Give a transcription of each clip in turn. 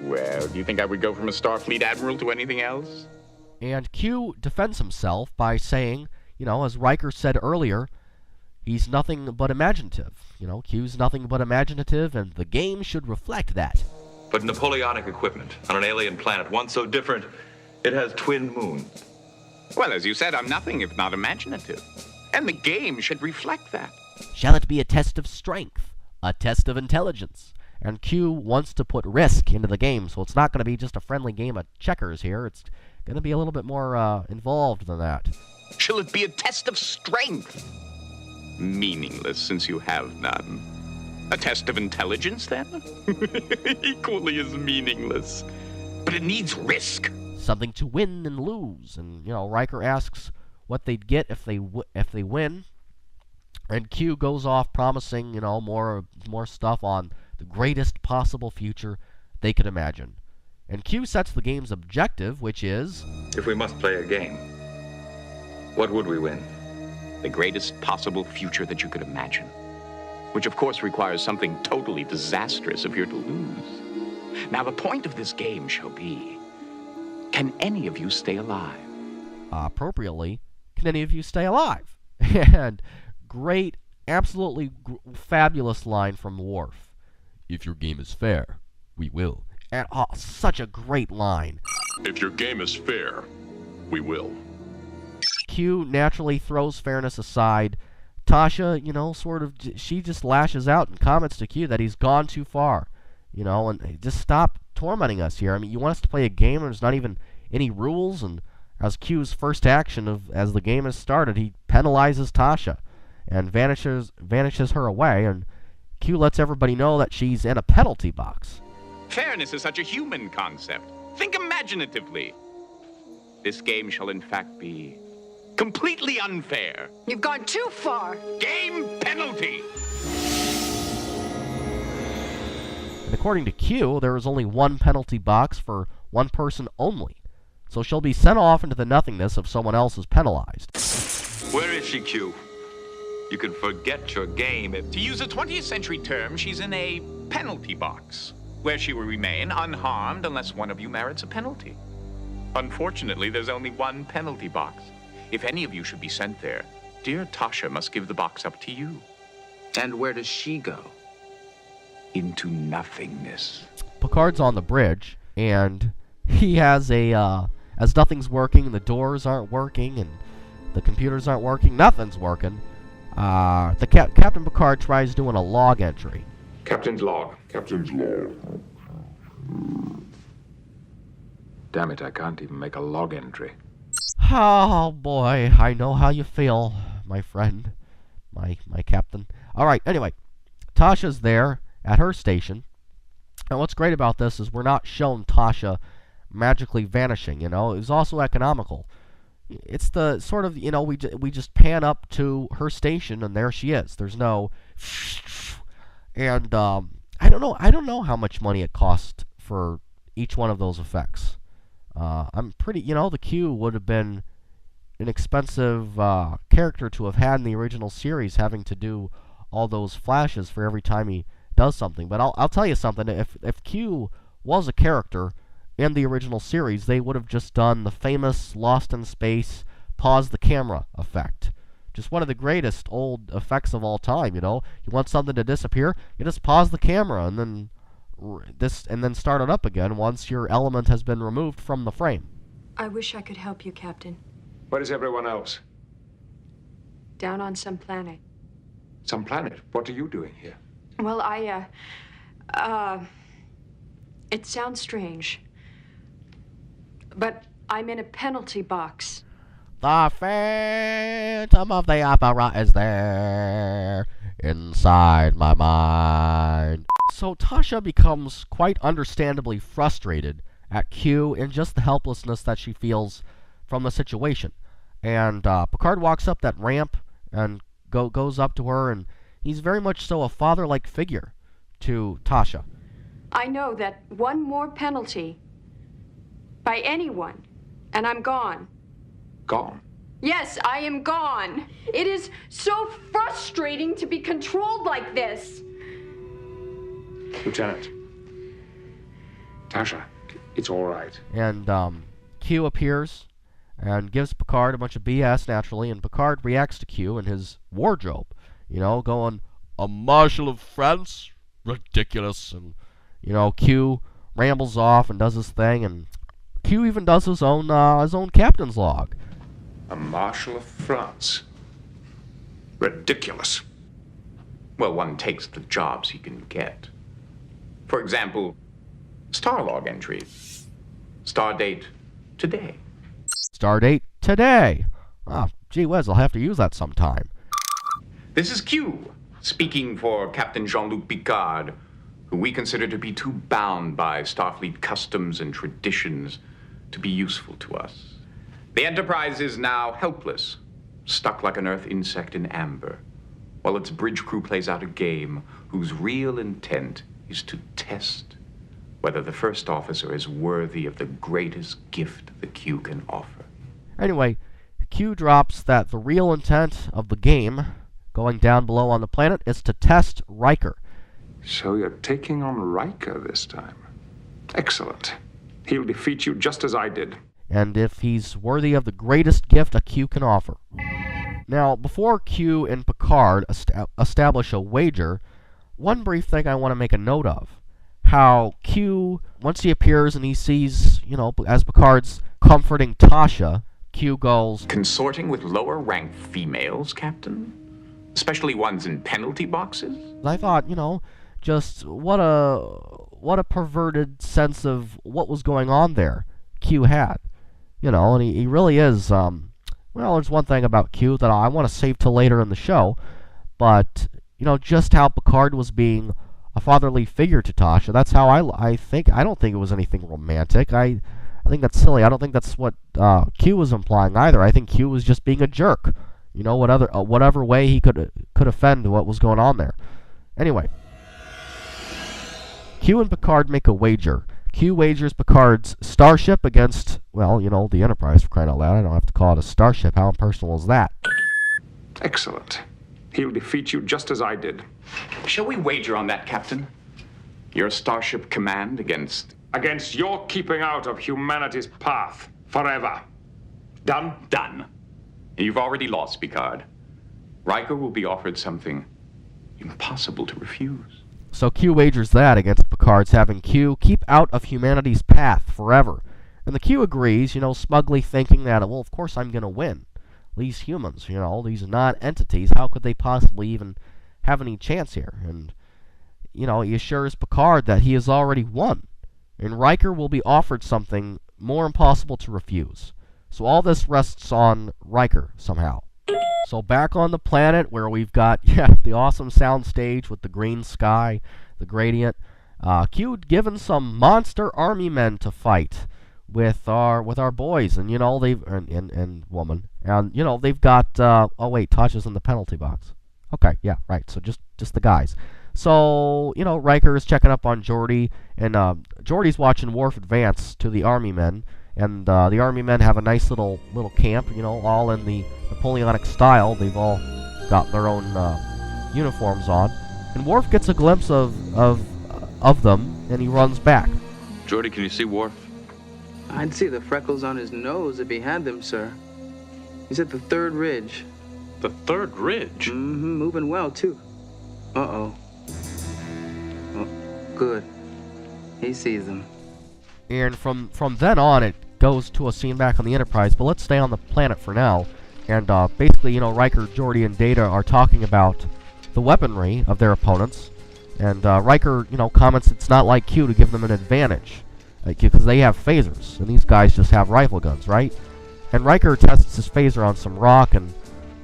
Well, do you think I would go from a Starfleet admiral to anything else? And Q defends himself by saying, as Riker said earlier, he's nothing but imaginative. Q's nothing but imaginative, and the game should reflect that. But Napoleonic equipment on an alien planet, one so different, it has twin moons. Well, as you said, I'm nothing if not imaginative. And the game should reflect that. Shall it be a test of strength? A test of intelligence? And Q wants to put risk into the game, so it's not going to be just a friendly game of checkers here. It's going to be a little bit more involved than that. Shall it be a test of strength? Meaningless, since you have none. A test of intelligence, then? Equally as meaningless. But it needs risk. Something to win and lose. And, Riker asks what they'd get if they win. And Q goes off promising, more stuff on the greatest possible future they could imagine. And Q sets the game's objective, which is... If we must play a game, what would we win? The greatest possible future that you could imagine. Which, of course, requires something totally disastrous if you're to lose. Now, the point of this game shall be, can any of you stay alive? Appropriately, can any of you stay alive? And great, absolutely fabulous line from Worf. If your game is fair, we will. And such a great line. If your game is fair, we will. Q naturally throws fairness aside. Tasha, she just lashes out and comments to Q that he's gone too far. And just stop tormenting us here. I mean, you want us to play a game and there's not even any rules, and as Q's first action as the game has started, he penalizes Tasha and vanishes her away, and Q lets everybody know that she's in a penalty box. Fairness is such a human concept. Think imaginatively. This game shall in fact be completely unfair. You've gone too far. Game penalty. And according to Q, there is only one penalty box for one person only. So she'll be sent off into the nothingness if someone else is penalized. Where is she, Q? You can forget your game if... To use a 20th century term, she's in a penalty box, where she will remain unharmed unless one of you merits a penalty. Unfortunately, there's only one penalty box. If any of you should be sent there, dear Tasha must give the box up to you. And where does she go? Into nothingness. Picard's on the bridge, and he has as nothing's working, the doors aren't working, and the computers aren't working, nothing's working. Captain Picard tries doing a log entry. Captain's log. Captain's log. Damn it, I can't even make a log entry. Oh boy, I know how you feel, my friend, my captain. Alright, anyway, Tasha's there at her station, and what's great about this is we're not shown Tasha magically vanishing, It was also economical. It's the sort of, we just pan up to her station, and there she is. There's no... And, I don't know how much money it cost for each one of those effects. I'm pretty, the Q would have been an expensive character to have had in the original series, having to do all those flashes for every time he does something. But I'll tell you something, if Q was a character in the original series, they would have just done the famous Lost in Space pause the camera effect. Just one of the greatest old effects of all time, You want something to disappear, you just pause the camera and then start it up again once your element has been removed from the frame. I wish I could help you, Captain. Where is everyone else? Down on some planet. Some planet? What are you doing here? Well, it sounds strange, but I'm in a penalty box. The Phantom of the Opera is there inside my mind. So Tasha becomes quite understandably frustrated at Q and just the helplessness that she feels from the situation. And Picard walks up that ramp and goes up to her, and he's very much so a father-like figure to Tasha. I know that one more penalty by anyone, and I'm gone. Gone? Yes, I am gone. It is so frustrating to be controlled like this. Lieutenant, Tasha, it's all right. And Q appears and gives Picard a bunch of BS naturally, and Picard reacts to Q in his wardrobe, going, "A Marshal of France? Ridiculous." And, Q rambles off and does his thing, and Q even does his own captain's log. A Marshal of France. Ridiculous. Well, one takes the jobs he can get. For example, Starlog entry. Stardate today. Stardate today. Gee whiz, I'll have to use that sometime. This is Q, speaking for Captain Jean-Luc Picard, who we consider to be too bound by Starfleet customs and traditions to be useful to us. The Enterprise is now helpless, stuck like an Earth insect in amber, while its bridge crew plays out a game whose real intent is to test whether the first officer is worthy of the greatest gift the Q can offer. Anyway, Q drops that the real intent of the game, going down below on the planet, is to test Riker. So you're taking on Riker this time. Excellent. He'll defeat you just as I did. And if he's worthy of the greatest gift a Q can offer. Now, before Q and Picard establish a wager, one brief thing I want to make a note of. How Q, once he appears and he sees, as Picard's comforting Tasha, Q goes, "Consorting with lower-ranked females, Captain? Especially ones in penalty boxes?" I thought, just what a perverted sense of what was going on there Q had. And he really is, there's one thing about Q that I want to save till later in the show, but, just how Picard was being a fatherly figure to Tasha. That's how I think. I don't think it was anything romantic. I think that's silly. I don't think that's what Q was implying either. I think Q was just being a jerk. Whatever way he could offend what was going on there. Anyway, Q and Picard make a wager. Q wagers Picard's starship against, the Enterprise, for crying out loud. I don't have to call it a starship. How impersonal is that? Excellent. He'll defeat you just as I did. Shall we wager on that, Captain? Your Starship Command against your keeping out of humanity's path forever. Done? Done. You've already lost, Picard. Riker will be offered something impossible to refuse. So Q wagers that against Picard's having Q keep out of humanity's path forever. And the Q agrees, smugly thinking that, well, of course I'm going to win. These humans, these non-entities, how could they possibly even have any chance here? And, he assures Picard that he has already won. And Riker will be offered something more impossible to refuse. So all this rests on Riker, somehow. So back on the planet where we've got, the awesome sound stage with the green sky, the gradient, Q given some monster army men to fight with our boys, and they've and woman, and they've got oh wait, Tasha's in the penalty box. Okay, yeah, right. So just the guys. So Riker is checking up on Geordi, and Geordi's watching Worf advance to the army men, and the army men have a nice little camp, all in the Napoleonic style. They've all got their own uniforms on, and Worf gets a glimpse of them, and he runs back. Geordi, can you see Worf? I'd see the freckles on his nose if he had them, sir. He's at the third ridge. The third ridge? Mm-hmm, moving well, too. Uh-oh. Oh, good. He sees them. And from then on, it goes to a scene back on the Enterprise, but let's stay on the planet for now. And basically, Riker, Geordi, and Data are talking about the weaponry of their opponents. And Riker, comments it's not like Q to give them an advantage, because they have phasers, and these guys just have rifle guns, right? And Riker tests his phaser on some rock, and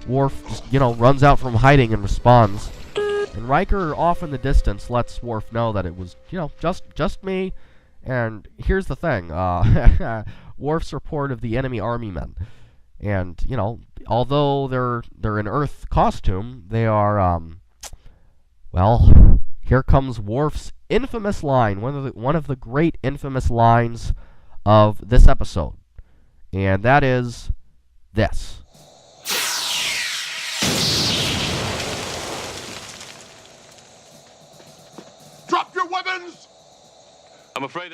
Worf just, runs out from hiding and responds. And Riker, off in the distance, lets Worf know that it was, just me. And here's the thing, Worf's report of the enemy army men. And, although they're in Earth costume, they are, here comes Worf's infamous line, one of the great infamous lines of this episode. And that is this. Drop your weapons! I'm afraid